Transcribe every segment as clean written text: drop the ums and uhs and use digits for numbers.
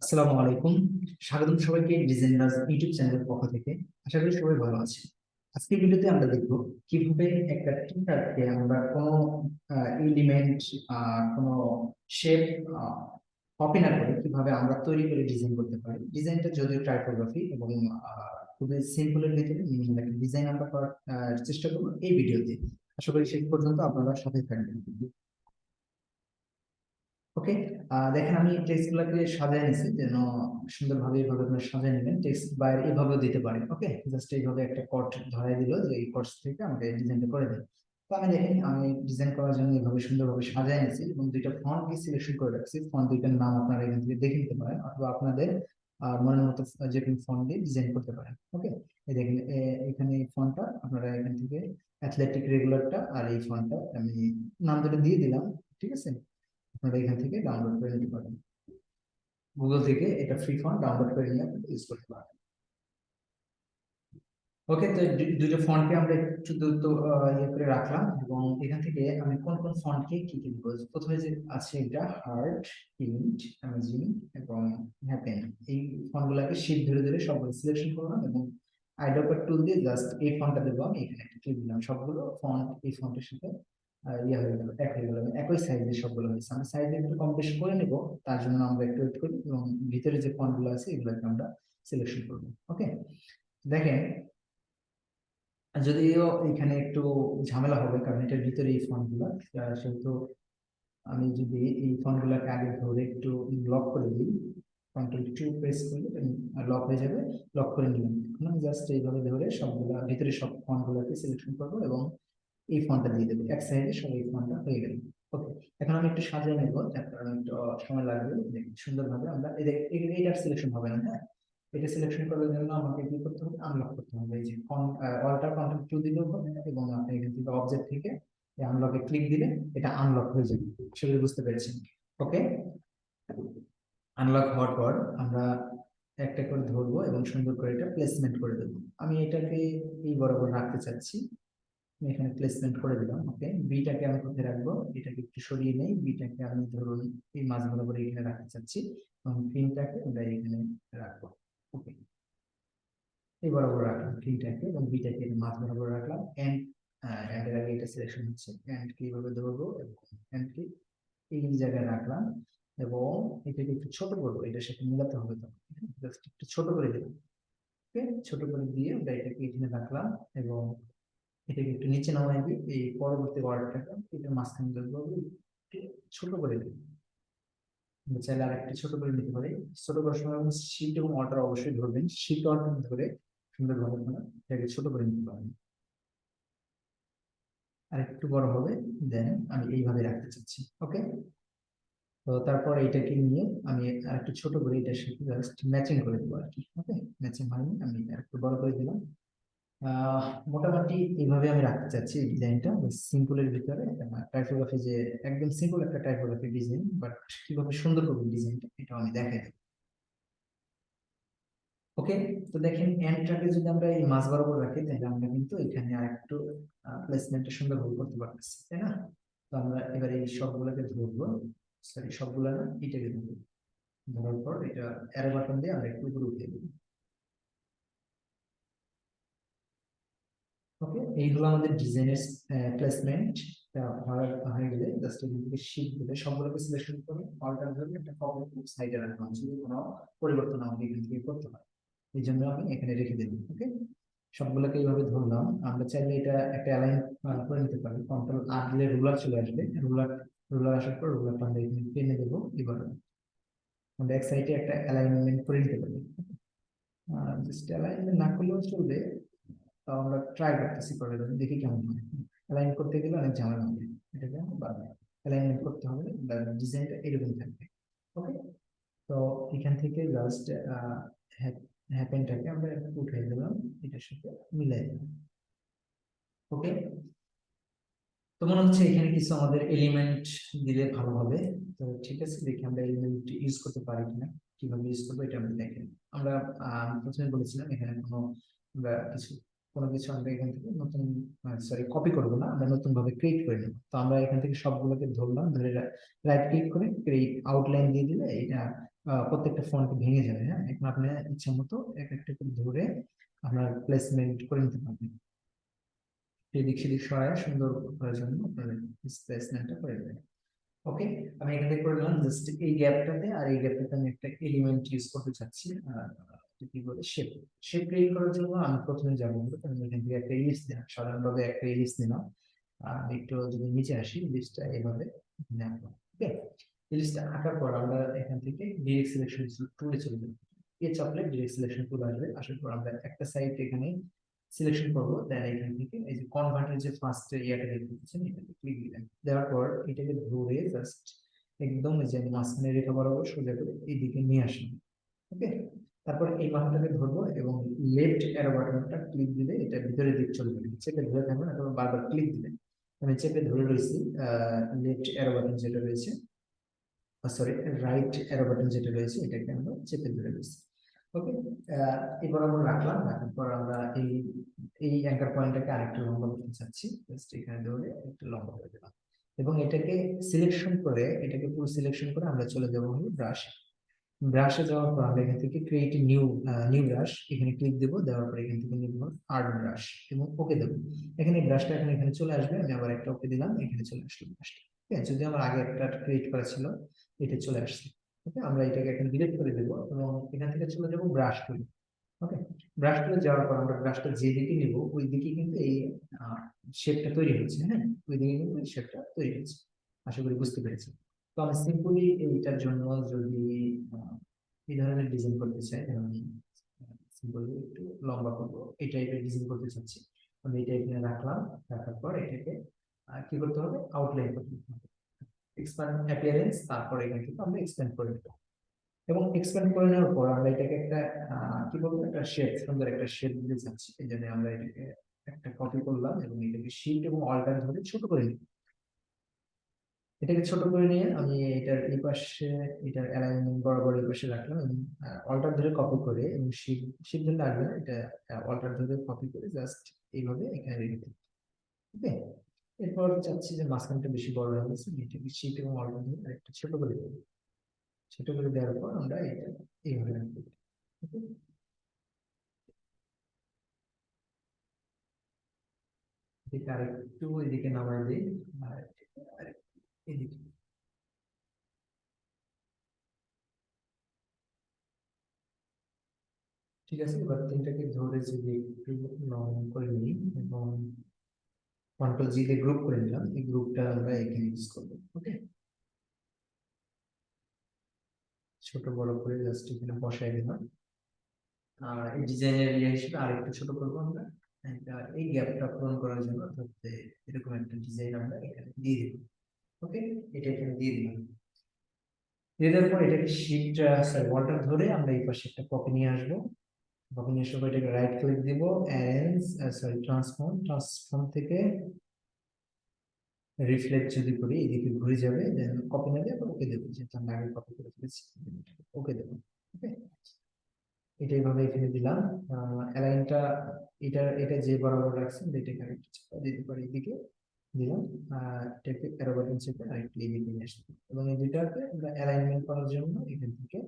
আসসালামু আলাইকুম। স্বাগতম সবাইকে ডিজাইনার্স ইউটিউব চ্যানেলের পক্ষ থেকে। আশা করি সবাই ভালো আছেন। আজকের ভিডিওতে আমরা দেখব কিভাবে একটা টি-শার্টকে আমরা কোনো এলিমেন্ট, কোনো শেপ কপি না করে কিভাবে আমরা তৈরি করে ডিজাইন করতে পারি। ডিজাইনটা যদিও টাইপোগ্রাফি এবং খুবই সিম্পলের ভিতরে মিনিমাল একটা ডিজাইন আমরা করার চেষ্টা করবো এই ভিডিওতে। আশা করি শেষ পর্যন্ত আপনারা সাথে থাকবেন। ওকে, দেখেন আমি টেক্সট গুলাকে সাজায় নিছি যেন সুন্দরভাবে এইভাবে আপনারা সাজায় নেবেন। টেক্সট বাইরে এইভাবেও দিতে পারেন। ওকে, জাস্ট এইভাবে একটা কট ধরাই দিল যে এই কট থেকে আমাকে ডিজাইনটা করে দেন। তো আমি দেখেন আমি ডিজাইন করার জন্য এইভাবে সুন্দরভাবে সাজায় নিছি এবং দুইটা ফন্ট কি সিলেকশন করে রাখছি। ফন্ট দুইটার নাম আপনারা এখান থেকে দেখে নিতে পারেন অথবা আপনাদের মনের মতো যে কোনো ফন্ট দিয়ে ডিজাইন করতে পারেন। ওকে, এই দেখেন এখানে এই ফন্টটা আপনারা এখান থেকে অ্যাথলেটিক রেগুলারটা আর এই ফন্টটা আমি নাম দুটো দিয়ে দিলাম। ঠিক আছে, আপনারা এখান থেকে ডাউনলোড করে নিতে পারেন। গুগল থেকে এটা ফ্রি ফন্ট ডাউনলোড করে নিয়ে ইউজ করতে পারেন। ওকে, তো দুটো ফন্টকে আমরা একটু দ্রুত ইয়ে করে রাখলাম এবং এখান থেকে আমি কোন কোন ফন্টকে কি কি দিব। প্রথমে যে আছে এটা হার্ট, প্রিন্ট, অ্যামেজিং এবং হ্যাপেন। এই ফন্টগুলোকে শিট ধরে ধরে সবগুলো সিলেকশন করলাম এবং আইড্রপার টুল দিয়ে জাস্ট এই ফন্টটা দেবো। আমি এখানে একটা ক্লিক দিলাম, সবগুলো ফন্ট এই ফন্টের সাথে ইয়ে হয়ে গেল, এক হয়ে গেল, একই সাইজের সবগুলো হয়েছে। আমরা সাইজ একটু কম বেশি করে নেব, তার জন্য আমরা একটু ওয়েট করি এবং ভিতরে যে ফন্ট গুলো আছে এগুলোকে আমরা সিলেকশন করবো। ওকে, দেখেন যদিও এখানে একটু ঝামেলা হবে কারণ এটার ভিতরে এই ফন্ট গুলো, সেহেতু আমি যদি এই ফন্ট গুলাকে আগে ধরে একটু লক করে দিই, কন্ট্রোল 2 প্রেস করলে লক হয়ে যাবে। লক করে নিলাম। এখন আমি জাস্ট এইভাবে ধরে সবগুলা ভিতরে সব ফন্ট গুলাকে সিলেকশন করবো এবং এই ফন্টটা দিয়ে দেবো এক সাইডে, সব এই ফন্টটা হয়ে গেল। ওকে, এখন আমি একটু সাজিয়ে নেব, যার কারণে একটু সময় লাগবে। দেখুন সুন্দরভাবে আমরা এইটার সিলেকশন হবে না। হ্যাঁ, এটা সিলেকশন করার জন্য আমাকে কি করতে হবে, আনলক করতে হবে। এই যে অল্টার কন্ট্রোল 2 দিলেও হবে এবং আপনি এখান থেকে অবজেক্ট থেকে আনলকে ক্লিক দিলে এটা আনলক হয়ে যাবে। সেটা বুঝতে পেরেছেন? ওকে, আনলক হওয়ার পর আমরা একটা করে ধরবো এবং সুন্দর করে এটা প্লেসমেন্ট করে দেবো। আমি এটাকে এই বরাবর রাখতে চাচ্ছি, আমি এখানে প্লেসমেন্ট করে দিলাম। ওকে, বিটাকে আমি কোথায় রাখবো, এটাকে একটু সরিয়ে নেই। বিটাকে আমি ধরুন এই মাঝ বরাবর এখানে রাখতে চাচ্ছি এবং পিনটাকে আমরা এখানে রাখবো। ওকে, এই বরাবর রাখলাম পিনটাকে এবং বিটাকে মাঝ বরাবর রাখলাম। এন্ড এর আগে এটা সিলেকশন হচ্ছে, এন্ড কিভাবে ধরবো এবং এন্ড কি এই জায়গায় রাখলাম এবং এটাকে একটু ছোট করবো, এটার সাথে মিলাতে হবে। তো জাস্ট একটু ছোট করে দিলাম। ওকে, ছোট করে দিয়ে আমরা এটাকে এখানে রাখলাম এবং এটাকে একটু নিচে নামাই দিই। এই পরবর্তী ওয়ার্ডটাকে এটা মাঝখানে ধরবো, একটু ছোট করে দিই। আমরা চাইলে আর একটু ছোট করে নিতে পারি। ছোট করার সময় শিফট এবং অল্টার অবশ্যই ধরবেন। শিফট অল্টার ধরে সুন্দরভাবে আপনারা এটাকে ছোট করে নিতে পারেন। আর একটু বড় হবে, দেন আমি এইভাবে রাখতে চাচ্ছি। ওকে, তো তারপর এইটাকে নিয়ে আমি আর একটু ছোট করে এটার সাথে জাস্ট ম্যাচিং করে দেবো আর কি। ওকে, ম্যাচিং হয়নি, আমি আর একটু বড় করে দিলাম। মোটামুটি এইভাবে আমি রাখতে চাচ্ছি এই ডিজাইনটা সিম্পলের ভিতরে। টাইপোগ্রাফি যে একদম সিম্পল একটা টাইপোগ্রাফি ডিজাইন, বাট কিভাবে সুন্দর করবো ডিজাইনটা এটা আমি দেখাই দেবো। ওকে, তো দেখেন এন্ডটাকে যদি আমরা এই মাঝ বরাবর রাখি তাহলে আমরা কিন্তু এখানে আর একটু প্লেসমেন্টটা সুন্দরভাবে করতে পারতেছি, তাই না? তো আমরা এবার এই সবগুলোকে ধরবো, সরি সবগুলো না, এটাকে ধরবো। ধরার পর এটা অ্যারো বাটন দিয়ে আমরা একটু উপরে উঠিয়ে দেবো। ওকে, এই হলো আমাদের ডিজাইনের প্লেসমেন্ট। হয়ে গেলে জাস্ট এখান থেকে শিট দিলে সবগুলোকে সিলেকশন করে অল্টার ধরে একটা ফরওয়ার্ড সাইডে রাখলাম, যদি কোনো পরিবর্তন আমাকে এখান থেকে করতে হয় এই জন্য আমি এখানে রেখে দিলাম। ওকে, সবগুলোকে এইভাবে ধরলাম। আমরা চাইলে এটা একটা অ্যালাইন করে নিতে পারি, কন্ট্রোল আর দিলে রুলার চলে আসবে। রুলার রুলার আসার পর রুলারটা আমরা এখানে টেনে দেবো। এবার আমরা এক সাইডে একটা অ্যালাইনমেন্ট করে নিতে পারি। জাস্ট অ্যালাইনমেন্ট না করলেও চলবে, তাও আমরা ট্রাই করতেছি, করে দেখি কেমন হয়। অ্যালাইন করতে গেলে অনেক ঝামেলা হবে, এটাকে অ্যালাইনমেন্ট করতে হবে, ডিজাইনটা এরকম থাকবে। ওকে, তো এখান থেকে জাস্ট হ্যাপেনটাকে আমরা একটু উঠাই দিলাম, এটার সাথে মিলাই দিলাম। ওকে, তো মনে হচ্ছে এখানে কিছু আমাদের এলিমেন্ট দিলে ভালো হবে। তো ঠিক আছে, দেখি আমরা এলিমেন্ট ইউজ করতে পারি কিনা, কিভাবে ইউজ করবো এটা আমরা দেখেন। আমরা প্রথমে বলেছিলাম এখানে আমরা কোনো কিছু আমরা এখান থেকে নতুন, সরি কপি করবো না, আমরা নতুন ভাবে ক্রিয়েট করে নেবো। তো আমরা এখান থেকে সবগুলোকে ধরলাম, ধরে রাইট ক্লিক করে ক্রিয়েট আউটলাইন দিয়ে দিলে এটা প্রত্যেকটা ফন্ট ভেঙে যাবে। হ্যাঁ, এখন আপনি ইচ্ছা মতো এক একটা করে ধরে আপনার প্লেসমেন্ট করে নিতে পারবেন। এদিক সেদিক সরায় সুন্দর করার জন্য আপনার প্লেসমেন্টটা করে দেবেন। ওকে, আমি এখানে করলাম জাস্ট এই গ্যাপটাতে, আর এই গ্যাপটাতে আমি একটা এলিমেন্ট ইউজ করতে চাচ্ছি। কি বলে, শেপ। শেপ ক্রিয়েট করার জন্য আমি প্রথমে যাবো হলো, আমি এখান থেকে একটা ইলিপস দিলাম, সাধারণভাবে একটা ইলিপস দিলাম। একটু যদি নিচে আসি, ইলিপসটা এভাবে এখানে আঁকলাম। ওকে, ইলিপসটা আঁকার পর আমরা এখান থেকে ডিরেক্ট সিলেকশন টুলে চলে যাবো। এই চাপলে ডিরেক্ট সিলেকশন টুল আসবে, আসার পর আমরা একটা সাইড এখানে সিলেকশন করবো, দেন এখান থেকে এই যে কনভার্টের যে ফার্স্ট ইয়াটা দেখতে পাচ্ছেন, এটাতে ক্লিক দিলেন। দেওয়ার পর এটাকে ধরে জাস্ট একদম এই যে মাঝখানে রেখা বরাবর সোজা করে এইদিকে নিয়ে আসলাম। ওকে, তারপর এই মাথাটাকে ধরবো এবং লেফট অ্যারো বাটনটা ক্লিক দিলে এটা ভিতরের দিক চলে যাবে। চেপে ধরে থাকবেন, অথবা বারবার ক্লিক দিবেন। আমি চেপে ধরে রয়েছি লেফট অ্যারো বাটন যেটা রয়েছে, সরি রাইট অ্যারো বাটন যেটা রয়েছে, এটাকে আমরা চেপে ধরে রয়েছি। ওকে, এবার আমরা রাখলাম, রাখার পর আমরা এই এই অ্যাঙ্কার পয়েন্টটাকে আরেকটু লম্বা করতে চাচ্ছি, জাস্ট এখানে ধরে একটু লম্বা করে দিলাম। এবং এটাকে সিলেকশন করে, এটাকে পুরো সিলেকশন করে আমরা চলে যাবো হলো ব্রাশ। ব্রাশে যাওয়ার পর আমরা এখান থেকে ক্রিয়েট নিউ নিউ ব্রাশ, এখানে ক্লিক দেবো। দেওয়ার পর এখান থেকে নিব আর্ট ব্রাশ এবং ওকে দেবো। এখানে ব্রাশটা এখন এখানে চলে আসবে, আমি আবার একটা ওকে দিলাম, এখানে চলে আসলো ব্রাশটা। ঠিক আছে, যদি আমার আগে একটা ক্রিয়েট করা ছিল, এটা চলে আসছে। ওকে, আমরা এটাকে এখন ডিলিট করে দেবো এবং এখান থেকে চলে যাবো ব্রাশ টুলে। ওকে, ব্রাশ টুলে যাওয়ার পর আমরা ব্রাশটা যেদিকে নিব ওই দিকে কিন্তু এই শেপটা তৈরি হচ্ছে। হ্যাঁ, ওই দিকে কিন্তু এই শেপটা তৈরি হচ্ছে। আশা করি বুঝতে পেরেছি। তো আমি সিম্পলি এইটার জন্য যদি আহ, এই ধরনের ডিজাইন করতে চাই, তাহলে আমি সিম্পলি একটু লম্বা করবো, এই টাইপের ডিজাইন করতে চাচ্ছি। আমি এটা এখানে রাখলাম, রাখার পর এটাকে কি করতে হবে, আউটলাইন করতে হবে, এক্সপ্যান্ড অ্যাপিয়ারেন্স, তারপর এখান থেকে আমরা এক্সপ্যান্ড করে নেব। এবং এক্সপ্যান্ড করে নেওয়ার পর আমরা এটাকে একটা কি বলবো, একটা শেপ, সুন্দর একটা শেপ দিতে চাচ্ছি। এই জন্য আমরা এটাকে একটা কপি করলাম এবং এটাকে শিফট এবং অল্টার ধরে ছোট করে নিই। এটাকে ছোট করে নিয়ে আমি এটার এই পাশে, এটার অ্যালাইনমেন্ট বরাবর এই পাশে রাখলাম এবং অল্টার ধরে কপি করে, এবং শিফট শিফট ধরে রাখবে না, এটা অল্টার ধরে কপি করে জাস্ট এইভাবে এখানে রেখে দিই। ওকে, এরপর চাচ্ছি যে মাঝখানটা বেশি বড় হয়ে গেছে, এটাকে শিফট এবং অল্টার ধরে আরেকটু ছোট করে দেবো। ছোট করে দেওয়ার পর আমরা এটা এইভাবে রাখবো। ওকে, এদিকে আরেকটু এদিকে নামাই দিই, আর আরেকটু এদিকে। ঠিক আছে, এবার তিনটাকে ধরে যদি একটু লং করে নিই এবং কন্ট্রোল জি দিয়ে গ্রুপ করে নিলাম, এই গ্রুপটা আমরা এখানে ইউজ করবো। ওকে, ছোট বড় করে জাস্ট এখানে বসাই দিলাম। আর এই ডিজাইনের ইয়ে হিসেবে আরেকটু ছোট করবো আমরা, এই গ্যাপটা পূরণ করার জন্য, অর্থাৎ এরকম একটা ডিজাইন আমরা এখানে দিয়ে দিব। ওকে, এটা এখানে দিয়ে দিলাম। দিয়ে দেওয়ার পর এটাকে শিফট সরি অল্টার ধরে আমরা এই পাশে একটা কপি নিয়ে আসবো। কপি নিয়ে আসার পর এটাকে রাইট ক্লিক দিব, অ্যারেঞ্জ সরি ট্রান্সফর্ম, ট্রান্সফর্ম থেকে রিফ্লেক্ট যদি করি এদিকে ঘুরে যাবে, দেন কপি না দিয়ে ওকে দেবো, যেহেতু আমরা আগে কপি করে ফেলেছি, ওকে দেবো। ওকে, এটা এইভাবে এখানে দিলাম। অ্যালাইনটা এটা এটা যে বরাবর রাখছেন এটাকে আরেকটু চাপা দিতে পারি, এদিকে দিলাম। এটাকে অ্যারো বাটন চেপে আরেকটু এদিকে নিয়ে আসতে হবে। এবং এই দুটাকে আমরা অ্যালাইনমেন্ট করার জন্য এখান থেকে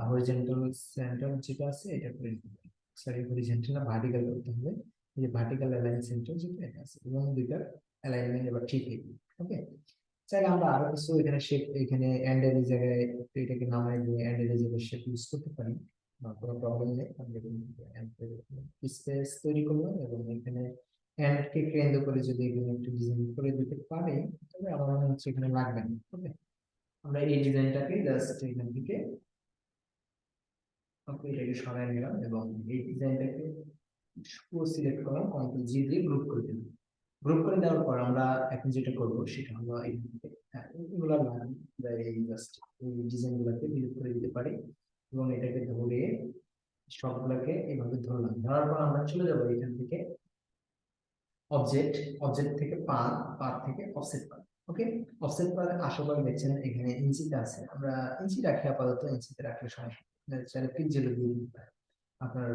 হরিজন্টাল সেন্টার যেটা আছে এটা করে দিতে পারি। সরি, হরিজন্টাল না, ভার্টিক্যাল করতে হবে। এই যে ভার্টিক্যাল অ্যালাইন সেন্টার যেটা এটা আছে, এবং দুইটার অ্যালাইনমেন্ট এবার ঠিক হয়ে গেল। ওকে, চাইলে আমরা আরো কিছু এখানে শেপ, এখানে এন্ডের জায়গায় একটু এটাকে নামাই দিয়ে এন্ডের জায়গায় শেপ ইউজ করতে পারি, কোনো প্রবলেম নেই। আমরা স্পেস তৈরি করলাম এবং এখানে এন্ড কে কেন্দ্র করে যদি এখানে একটু ডিজাইন করে দিতে পারি, তবে আমার মনে হচ্ছে এখানে লাগবে না। ওকে, আমরা এই ডিজাইনটাকে জাস্ট এখান থেকে ওকে এটাকে সরাই নিলাম এবং এই ডিজাইনটাকে পুরো সিলেক্ট করলাম, কন্ট্রোল জি দিয়ে গ্রুপ করে দিলাম। গ্রুপ করে দেওয়ার পর আমরা এখন যেটা করবো সেটা হলো এখান থেকে এগুলা লাইন বা এই জাস্ট এই ডিজাইন গুলাকে ডিলিট করে দিতে পারি এবং এটাকে ধরে সবগুলোকে এইভাবে ধরলাম। ধরার পর আমরা চলে যাবো এখান থেকে অবজেক্ট, অবজেক্ট থেকে পাথ, পাথ থেকে অফসেট পাথ। ওকে, অফসেট পাথ আশেপাশে দেখছেন এখানে ইঞ্চিতে আছে, আমরা ইঞ্চি রাখি আপাতত, ইঞ্চিতে রাখলে সমস্যা নেই, চাইলে পিক্সেলও দিয়ে দিতে পারেন আপনার,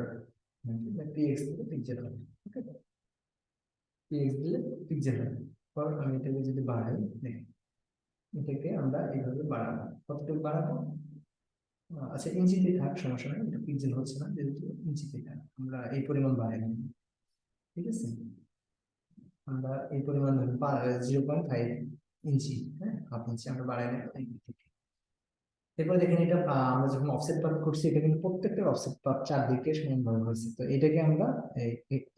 পিএক্স থেকে পিক্সেল হবে। ওকে, পিএক্স দিলে পিক্সেল হবে। পর আমি এটাকে যদি বাড়াই, দেখেন এটাকে আমরা এইভাবে বাড়াবো, কতটুকু বাড়াবো, আচ্ছা ইঞ্চিতে থাক, সমস্যা নেই, এটা পিক্সেল হচ্ছে না যেহেতু, ইঞ্চিতে থাক, আমরা এই পরিমাণ বাড়াই নিই, ঠিক আছে। আমরা এই পরিমাণ ধরুন 0.5 ইঞ্চি, হ্যাঁ, হাফ ইঞ্চি আমরা বাড়াই নিলাম এই দিক থেকে। এরপর দেখেন এটা আমরা যখন অফসেট পাথ করছি, এটা কিন্তু প্রত্যেকটা অফসেট পাথ চারদিকে সমানভাবে হয়েছে। তো এটাকে আমরা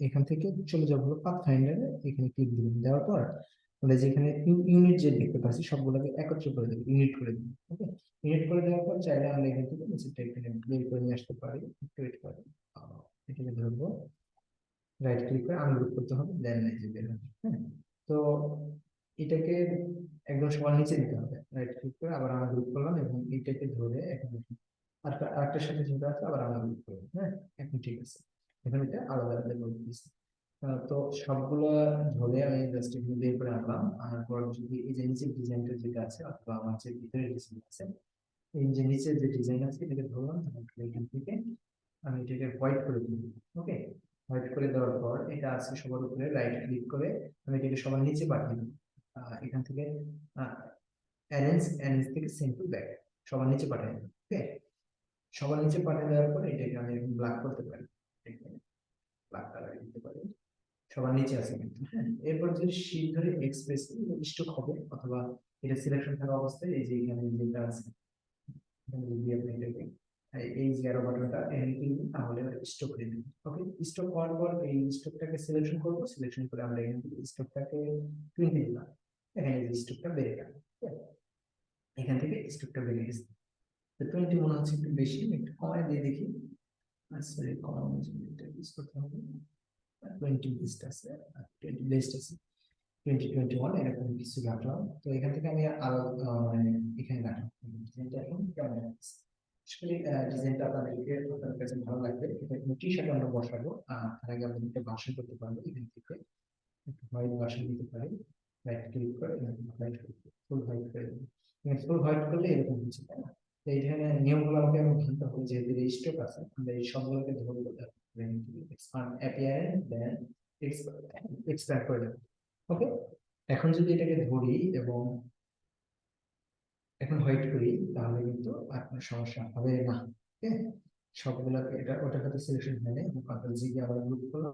এখান থেকে চলে যাবো পাথ ফাইন্ডারে, এখানে ক্লিক দিলাম, দেওয়ার পর আমরা যেখানে ইউনিট যে দেখতে পাচ্ছি সবগুলোকে একত্র করে দেবো, ইউনিট করে দেবো। ওকে, ইউনিট করে দেওয়ার পর চাইলে আমরা এখান থেকে নিচেরটা এখানে বের করে নিয়ে আসতে পারি, একটু ওয়েট করে এটাকে ধরবো, রাইট ক্লিক করে আনগ্রুপ করতে হবে, দেন এই যে বের হবে, হ্যাঁ। তো এটাকে একদম সবার নিচে দিতে হবে, রাইট ক্লিক করে আবার আনগ্রুপ করলাম এবং এটাকে ধরে এখন আর আরেকটার সাথে যেটা আছে আবার আনগ্রুপ করলাম, হ্যাঁ। এখন ঠিক আছে, এখন এটা আলাদা আলাদা করে দিচ্ছি। তো সবগুলো ধরে আমি জাস্ট এখানে বের করে আনলাম, আনার পর যদি এই যে নিচের ডিজাইনটা যেটা আছে অথবা আমার যে ভিতরের ডিজাইন আছে, এই যে নিচের যে ডিজাইন আছে এটাকে ধরলাম, তারপর এখান থেকে আমি এটাকে হোয়াইট করে দিই। ওকে, হোয়াইট করে দেওয়ার পর এটা আছে সবার উপরে, রাইট ক্লিক করে আমি এটাকে সবার নিচে পাঠিয়ে দেবো। এখান থেকে অ্যারেঞ্জ অ্যারেঞ্জ থেকে সেন্ড টু ব্যাক, সবার নিচে পাঠিয়ে দেবো। ওকে, সবার নিচে পাঠিয়ে দেওয়ার পর এটাকে আমি ব্ল্যাক করতে পারি, ব্ল্যাক কালার দিতে পারি, সবার নিচে আছে কিন্তু, হ্যাঁ। এরপর যদি শীট ধরে এক্সপ্রেস স্টক হবে, অথবা এটা সিলেকশন থাকা অবস্থায় এই যে এখানে যেটা আছে, যদি আপনি এটাকে এই যে অ্যারো বাটনটা এখানে ক্লিক দিন, তাহলে স্টক হয়ে যাবে। ওকে, স্টক হওয়ার পর এই স্টকটাকে সিলেকশন করব, সিলেকশন করে আমরা এখান থেকে স্টকটাকে 20 দিলাম, এখানে যে স্টকটা বেড়ে গেল, এখান থেকে স্টকটা বেড়ে গেছে। তো 20 মনে হচ্ছে একটু বেশি, একটু কমায় দিয়ে দেখি, আসলে কমানোর জন্য এটা ইউজ করতে হবে, 20 বেস্ট আছে, 20 বেস্ট আছে, 2021 এরকম কিছু রাখলাম। তো এখান থেকে আমি আরো মানে এখানে রাখলাম ডিজাইনটা এখন কেমন লাগছে। আসলে ডিজাইনটা আপনাদের কাছে ভালো লাগবে। এটা টি শার্ট আমরা বসাবো, তার আগে আমরা একটা বাসন করতে পারবো, এখান থেকে একটু হোয়াইট বাসন দিতে পারি, রাইট ক্লিক করে হোয়াইট ফুল হোয়াইট করে দেবো। ফুল হোয়াইট করলে এরকম হচ্ছে, তাই না? তো এইখানে নিয়মগুলো আমাকে আমি জানতে হবে, যেহেতু স্টক আছে আমরা এই সবগুলোকে ধরবো, এক্সপান্ড অ্যাপিয়ারেন্স দেন এক্সপ্যান্ড করে দেবো। ওকে, এখন যদি এটাকে ধরি এবং এখন হোয়াইট করি, তাহলে কিন্তু আপনার সমস্যা হবে না। ওকে, সবগুলোকে এটা ওটার সাথে সিলেকশন হয়ে নেই, কন্ট্রোল জি দিয়ে আবার গ্রুপ করলাম,